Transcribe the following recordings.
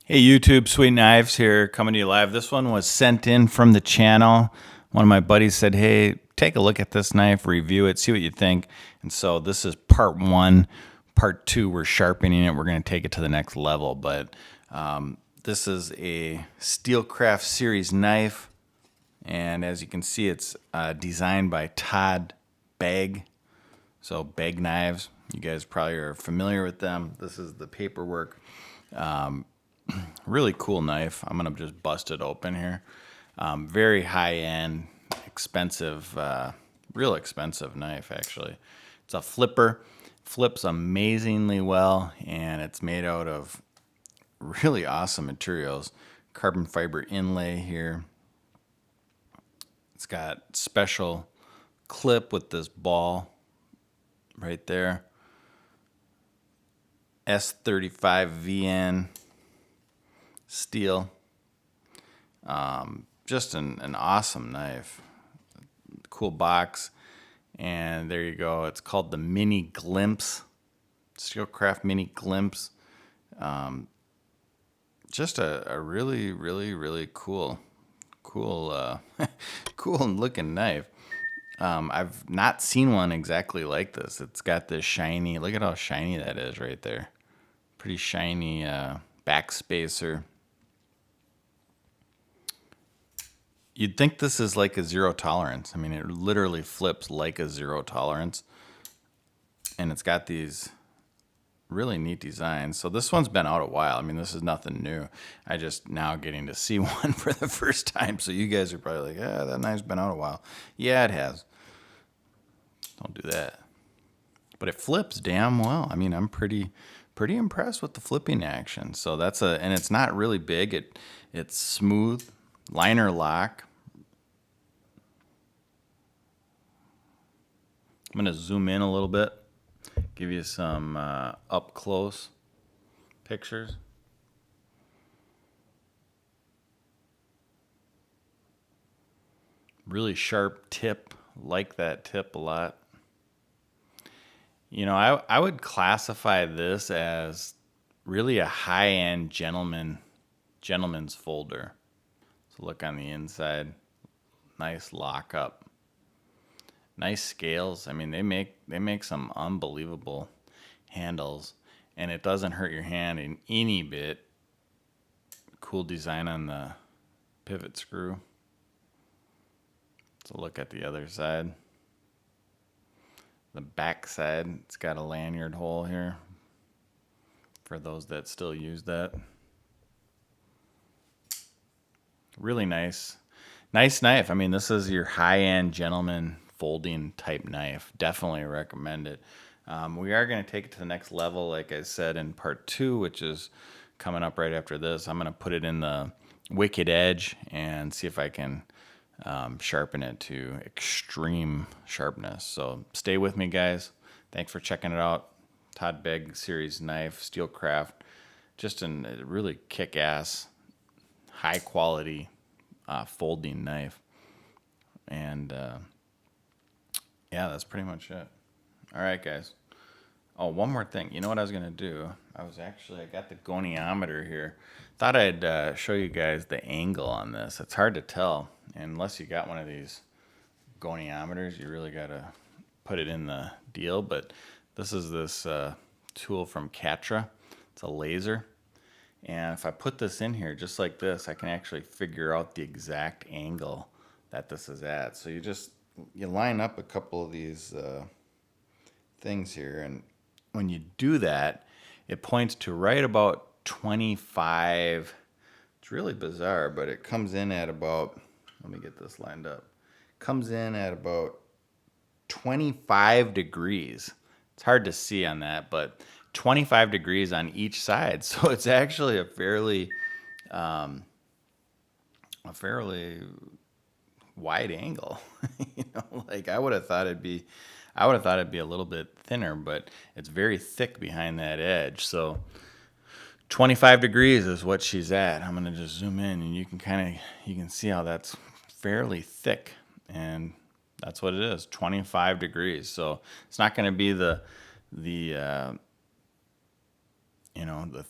Hey YouTube, Sweetknives here, coming to you live. This one was sent in from the channel. One of my buddies said, hey, take a look at this knife, review it, see what you think. And so this is part one. Part two, we're sharpening it. We're going to take it to the next level. But this is a SteelCraft series knife. And as you can see, it's designed by Todd Begg. So Begg Knives. You guys probably are familiar with them. This is the paperwork. Really cool knife. I'm going to just bust it open here. Very high-end, expensive, real expensive knife, actually. It's a flipper. Flips amazingly well, and it's made out of really awesome materials. Carbon fiber inlay here. It's got special clip with this ball right there. S35 VN steel. Just an awesome knife. Cool box. And there you go. It's called the Mini Glimpse. SteelCraft Mini Glimpse. Just a really, really, really cool cool looking knife. I've not seen one exactly like this. It's got this shiny, look at how shiny that is right there. Pretty shiny backspacer. You'd think this is like a zero tolerance. I mean, it literally flips like a zero tolerance. And it's got these really neat designs. So this one's been out a while. I mean, this is nothing new. I just now getting to see one for the first time. So you guys are probably like, yeah, that knife's been out a while. Yeah, it has. Don't do that. But it flips damn well. I mean, I'm pretty impressed with the flipping action. So that's and it's not really big. It's smooth, liner lock. I'm gonna zoom in a little bit, give you some up close pictures. Really sharp tip, like that tip a lot. You know, I would classify this as really a high-end gentleman's folder. So look on the inside, nice lockup. Nice scales. I mean, they make some unbelievable handles, and it doesn't hurt your hand in any bit. Cool design on the pivot screw. Let's look at the other side. The back side, it's got a lanyard hole here for those that still use that. Really nice knife. I mean, this is your high-end gentleman folding type knife. Definitely recommend it. We are going to take it to the next level, like I said, in part two, which is coming up right after this. I'm going to put it in the Wicked Edge and see if I can sharpen it to extreme sharpness. So stay with me, guys. Thanks for checking it out. Todd Begg series knife, SteelCraft. Just a really kick-ass, high-quality folding knife. And yeah, that's pretty much it. All right, guys. Oh, one more thing. You know what I was going to do? I got the goniometer here. Thought I'd show you guys the angle on this. It's hard to tell. Unless you got one of these goniometers, you really got to put it in the deal. But this is this tool from Katra. It's a laser. And if I put this in here just like this, I can actually figure out the exact angle that this is at. So you line up a couple of these things here, and when you do that, it points to right about 25. It's really bizarre, but it comes in at about, let me get this lined up, comes in at about 25 degrees. It's hard to see on that, but 25 degrees on each side. So it's actually a fairly wide angle. You know, like I would have thought it'd be a little bit thinner, but it's very thick behind that edge. So 25 degrees is what she's at. I'm gonna just zoom in, and you can see how that's fairly thick, and that's what it is, 25 degrees. So it's not gonna be the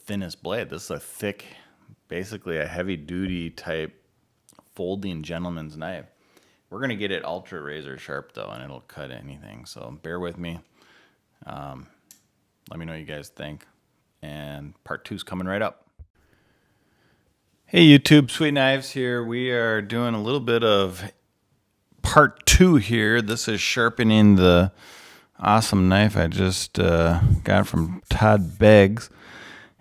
thinnest blade. This is a thick basically a heavy duty type folding gentleman's knife. We're going to get it ultra razor sharp though, and it'll cut anything. So bear with me. Let me know what you guys think. And part 2 is coming right up. Hey YouTube, Sweetknives here. We are doing a little bit of part 2 here. This is sharpening the awesome knife I just got from Todd Begg.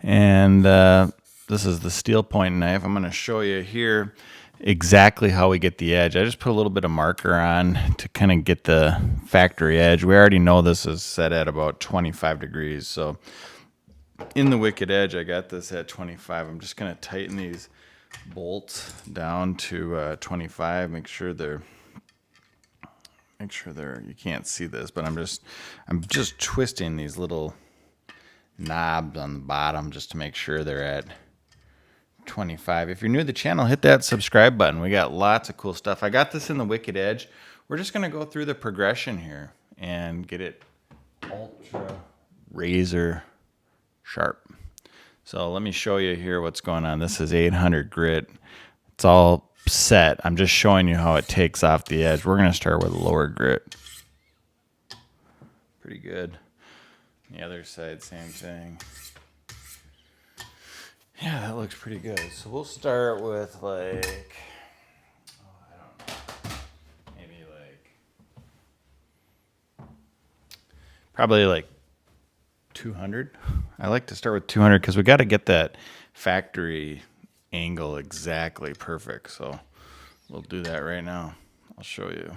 And this is the steel point knife. I'm going to show you here exactly how we get the edge. I just put a little bit of marker on to kind of get the factory edge. We already know this is set at about 25 degrees. So in the wicked edge, I got this at 25. I'm just going to tighten these bolts down to 25. Make sure they're, you can't see this, but I'm just twisting these little knobs on the bottom just to make sure they're at 25. If you're new to the channel, hit that subscribe button. We got lots of cool stuff. I got this in the wicked edge. We're just going to go through the progression here and get it ultra razor sharp. So let me show you here what's going on. This is 800 grit. It's all set. I'm just showing you how it takes off the edge. We're going to start with lower grit. Pretty good. The other side, same thing. Yeah, that looks pretty good. So we'll start with like, I don't know, maybe probably like 200. I like to start with 200 because we got to get that factory angle exactly perfect. So we'll do that right now. I'll show you.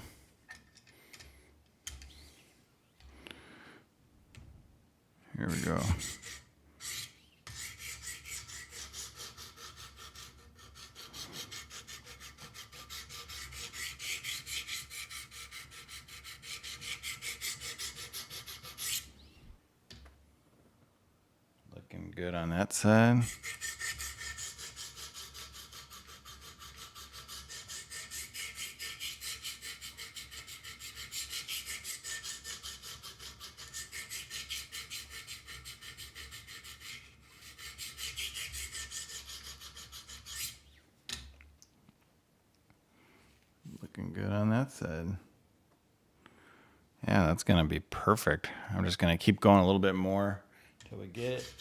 Here we go. Looking good on that side. Looking good on that side. Yeah, that's going to be perfect. I'm just going to keep going a little bit more until we get it.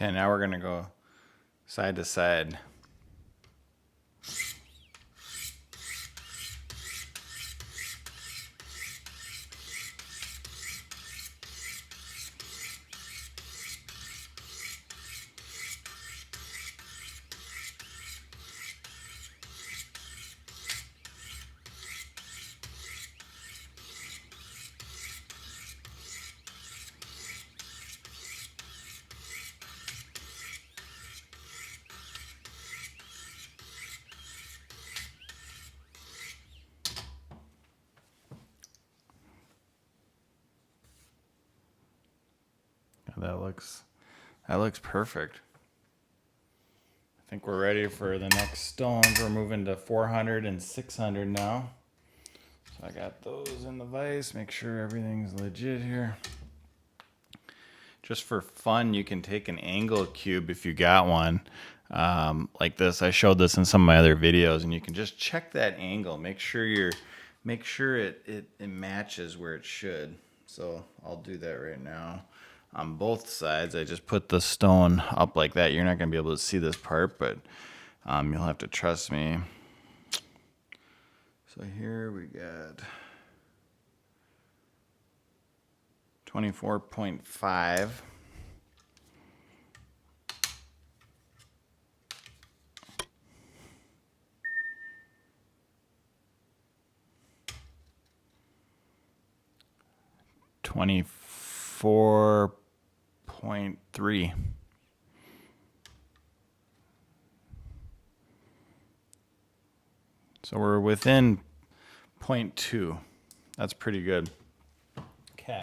Okay, now we're going to go side to side. That looks perfect. I think we're ready for the next stones. We're moving to 400 and 600 now. So I got those in the vise. Make sure everything's legit here. Just for fun, you can take an angle cube if you got one like this. I showed this in some of my other videos, and you can just check that angle. Make sure it matches where it should. So I'll do that right now. On both sides, I just put the stone up like that. You're not going to be able to see this part, but you'll have to trust me. So here we got 24.5. .3. So we're within 0.2. That's pretty good. Okay.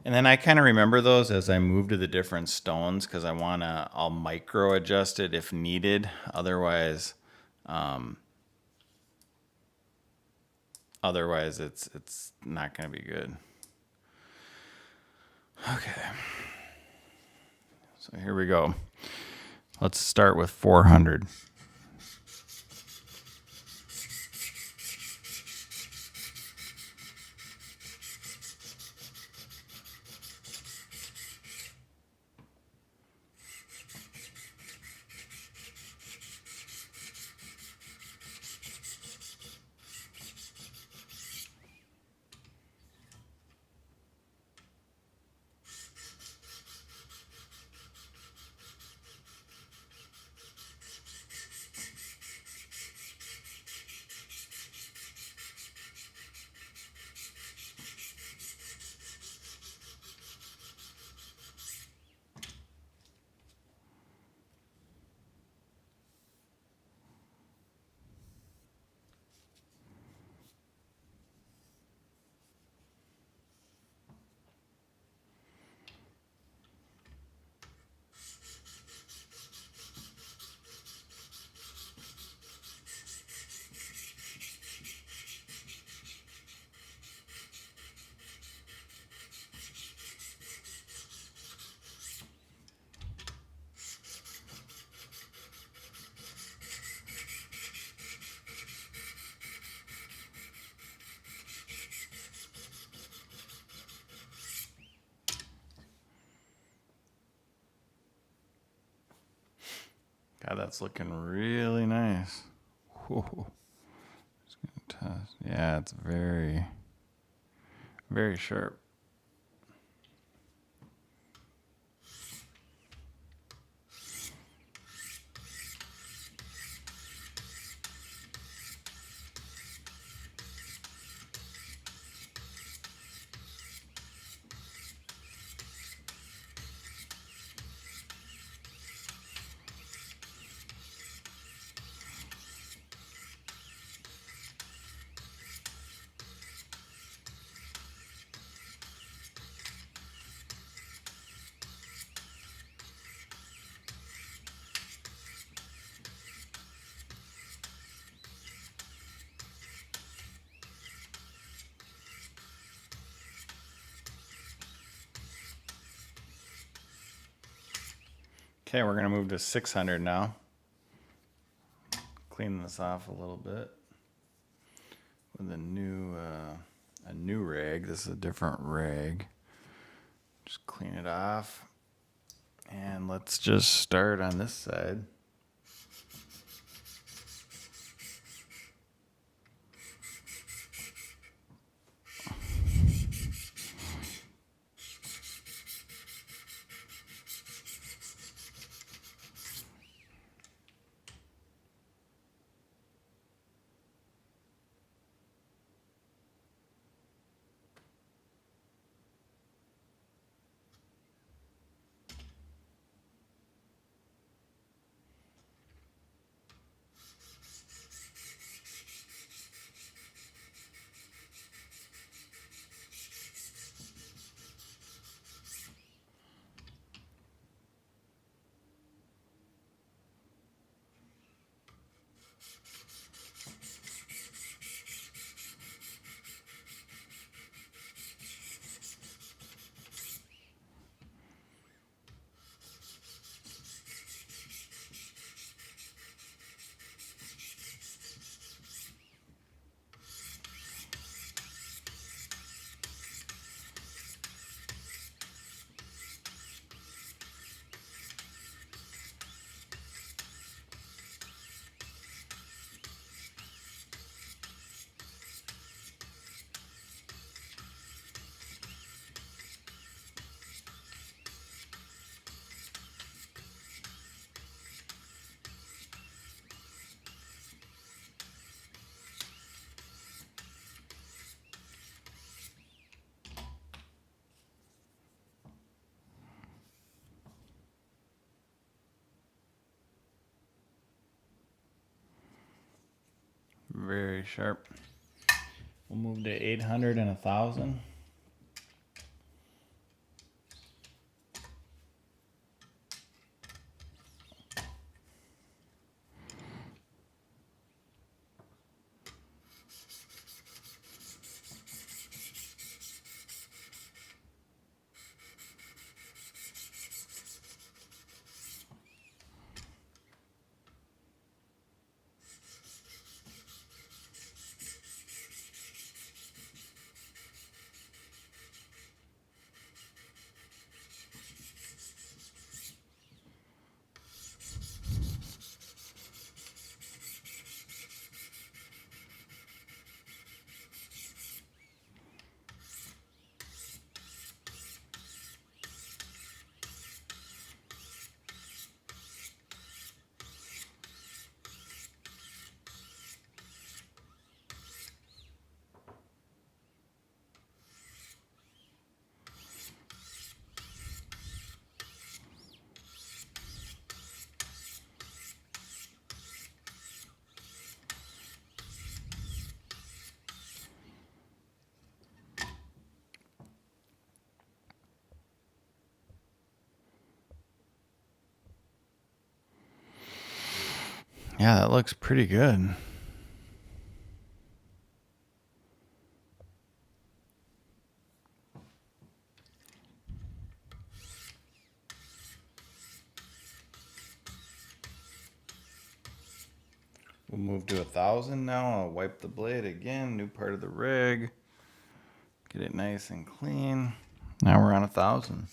And then I kind of remember those as I move to the different stones because I'll micro adjust it if needed. Otherwise it's not going to be good. Okay. So here we go. Let's start with 400. God, that's looking really nice. Whoa. Just gonna test. Yeah, it's very, very sharp. Okay, we're gonna move to 600 now. Clean this off a little bit with a new rag. This is a different rag. Just clean it off, and let's just start on this side. sharp. We'll move to 800 and 1000. Yeah, that looks pretty good. We'll move to 1000 now. I'll wipe the blade again, new part of the rig. Get it nice and clean. Now we're on 1000.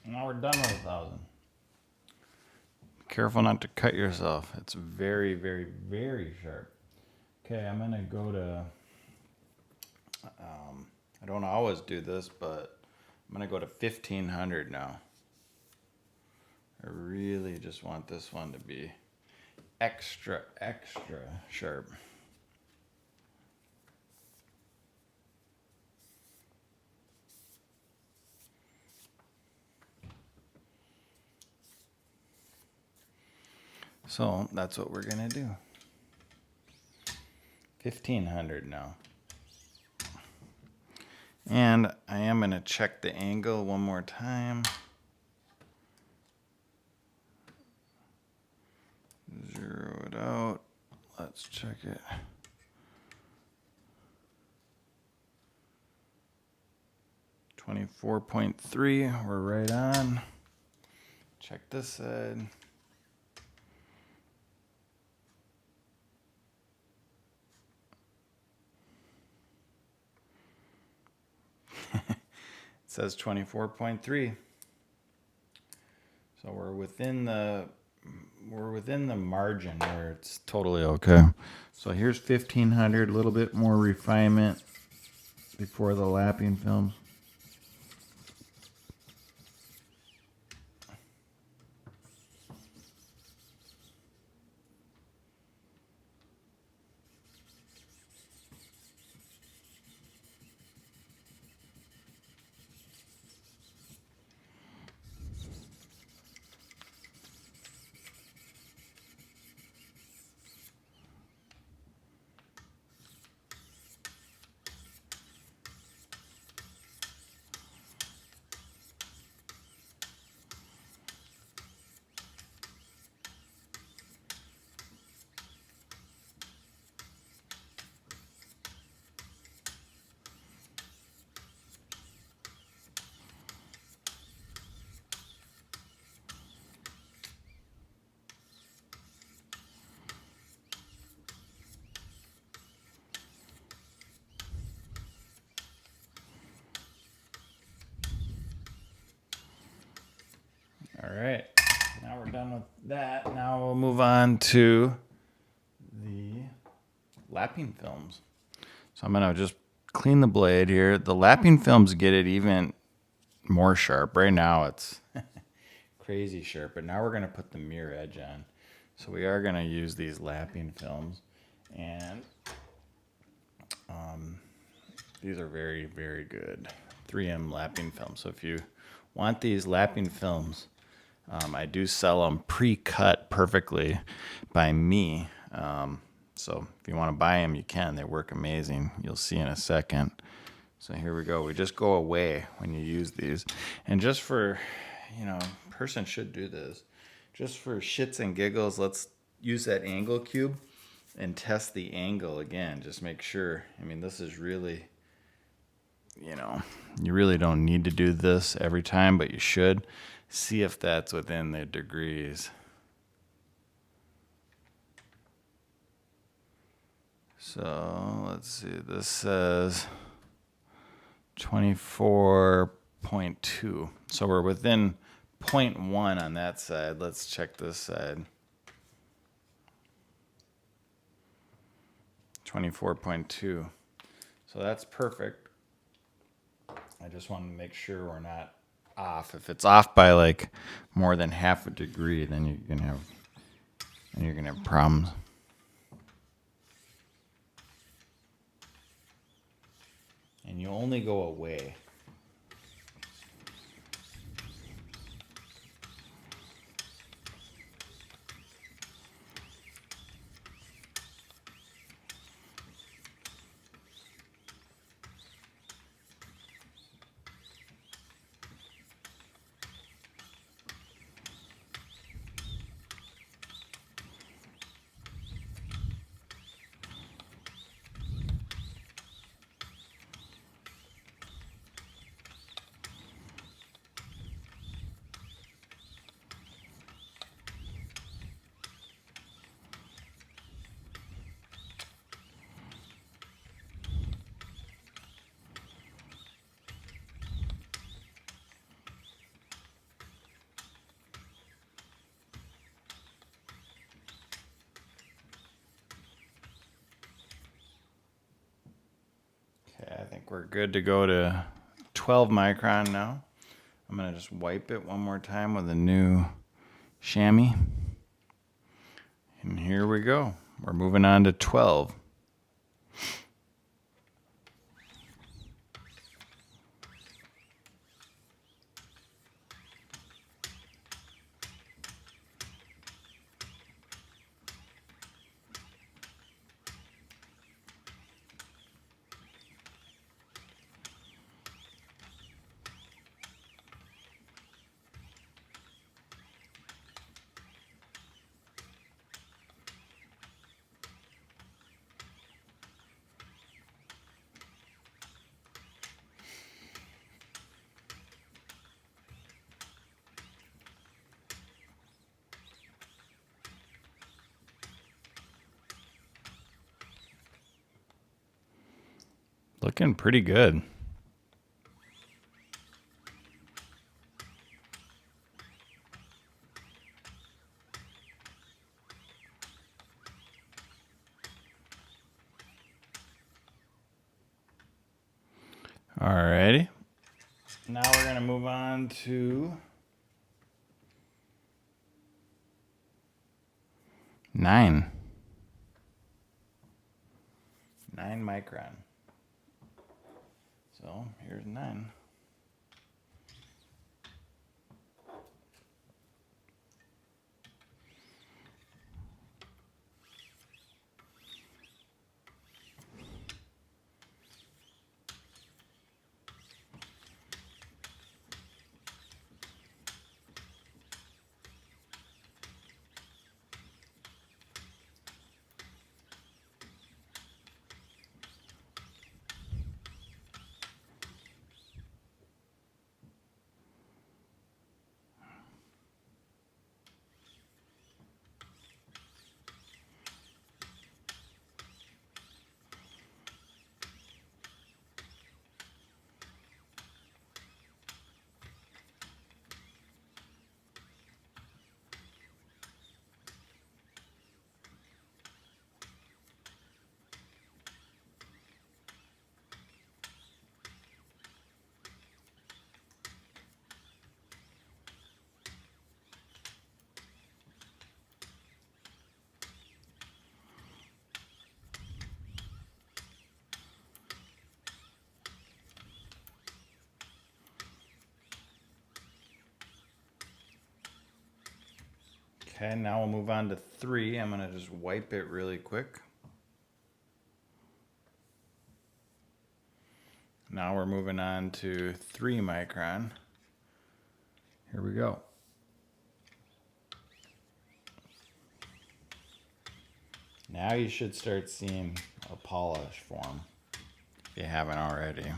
Now we're done with 1000. Careful not to cut yourself. It's very, very, very sharp. Okay, I'm gonna go to, I don't always do this, but I'm gonna go to 1500 now. I really just want this one to be extra, extra sharp. So that's what we're gonna do. 1500 now. And I am gonna check the angle one more time. Zero it out. Let's check it. .3. We're right on. Check this side. It says 24.3. So we're within the margin where it's totally okay. So here's 1500, a little bit more refinement before the lapping films. All right, now we're done with that. Now we'll move on to the lapping films. So I'm gonna just clean the blade here. The lapping films get it even more sharp. Right now it's crazy sharp, but now we're gonna put the mirror edge on. So we are gonna use these lapping films, and these are very, very good 3M lapping films. So if you want these lapping films, I do sell them pre-cut perfectly by me. So if you want to buy them, you can. They work amazing. You'll see in a second. So here we go. We just go away when you use these. And just for, person should do this. Just for shits and giggles, let's use that angle cube and test the angle again. Just make sure. I mean, this is really, you really don't need to do this every time, but you should. See if that's within the degrees. So let's see, this says 24.2. So we're within 0.1 on that side. Let's check this side. 24.2. So that's perfect. I just want to make sure we're not off. If it's off by like more than half a degree, then you're gonna have problems. And you only go away. Okay, I think we're good to go to 12 micron now. I'm going to just wipe it one more time with a new chamois. And here we go. We're moving on to 12. Looking pretty good. Alrighty. Now we're going to move on to 9 micron. So here's 9. Okay, now we'll move on to 3. I'm going to just wipe it really quick. Now we're moving on to 3 micron. Here we go. Now you should start seeing a polish form if you haven't already.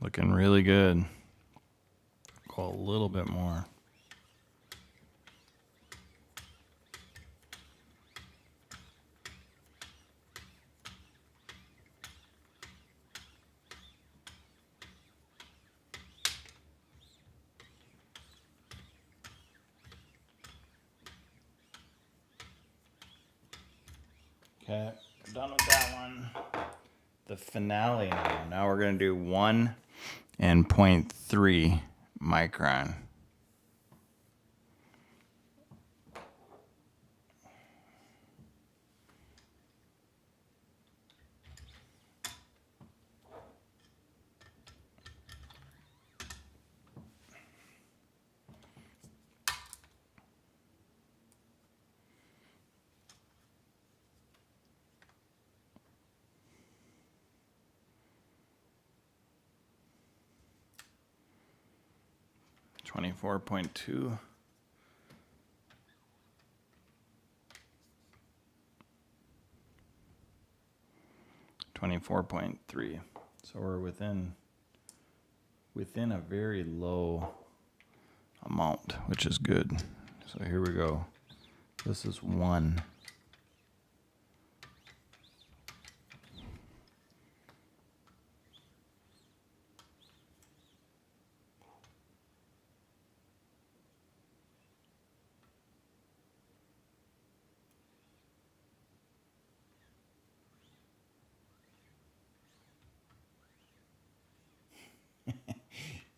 Looking really good. Go a little bit more. Okay, done with that one. The finale now. Now we're going to do 1 and 0.3 micron. .2. 24.3. So we're within a very low amount, which is good. So here we go. This is 1.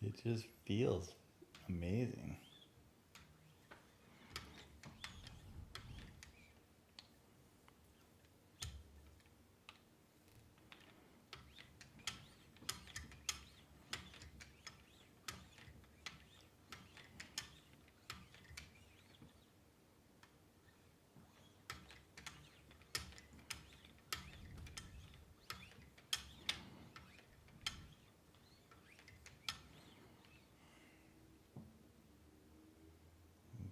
It just feels amazing.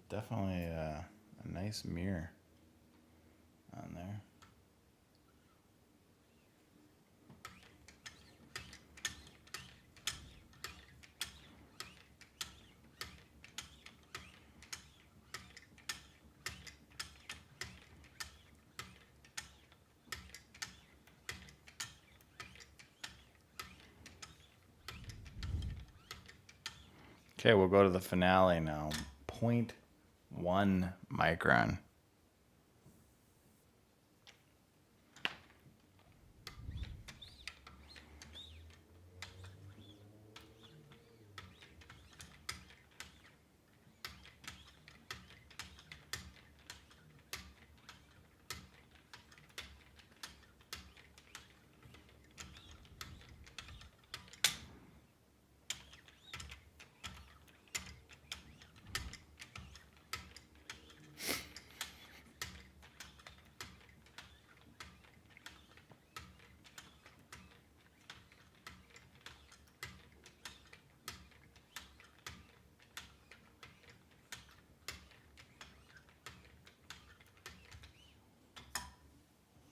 Definitely a nice mirror on there. Okay, we'll go to the finale now. 0.1 micron.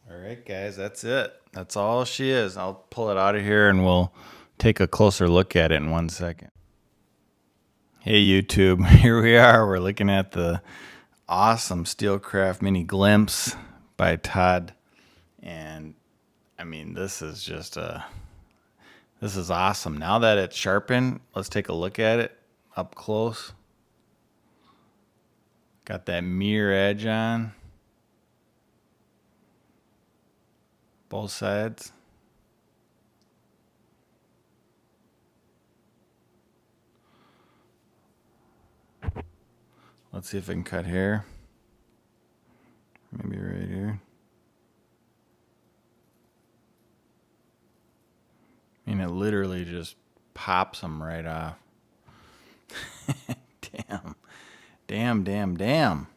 All right, guys, that's it. That's all she is. I'll pull it out of here and we'll take a closer look at it in 1 second. Hey, YouTube, here we are. We're looking at the awesome SteelCraft mini glimpse by Todd. And I mean, this is awesome. Now that it's sharpened, let's take a look at it up close. Got that mirror edge on both sides. Let's see if I can cut here. Maybe right here. I mean, it literally just pops them right off. Damn.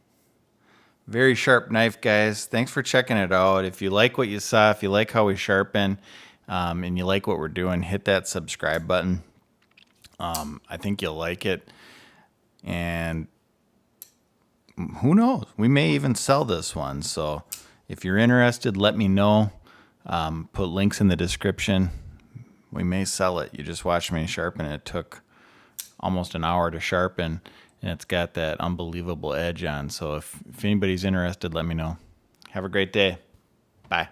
Very sharp knife, guys. Thanks for checking it out. If you like what you saw, if you like how we sharpen, and you like what we're doing, hit that subscribe button. I think you'll like it. And who knows? We may even sell this one. So if you're interested, let me know. Put links in the description. We may sell it. You just watched me sharpen it. It took almost an hour to sharpen, and it's got that unbelievable edge on. So if anybody's interested, let me know. Have a great day. Bye.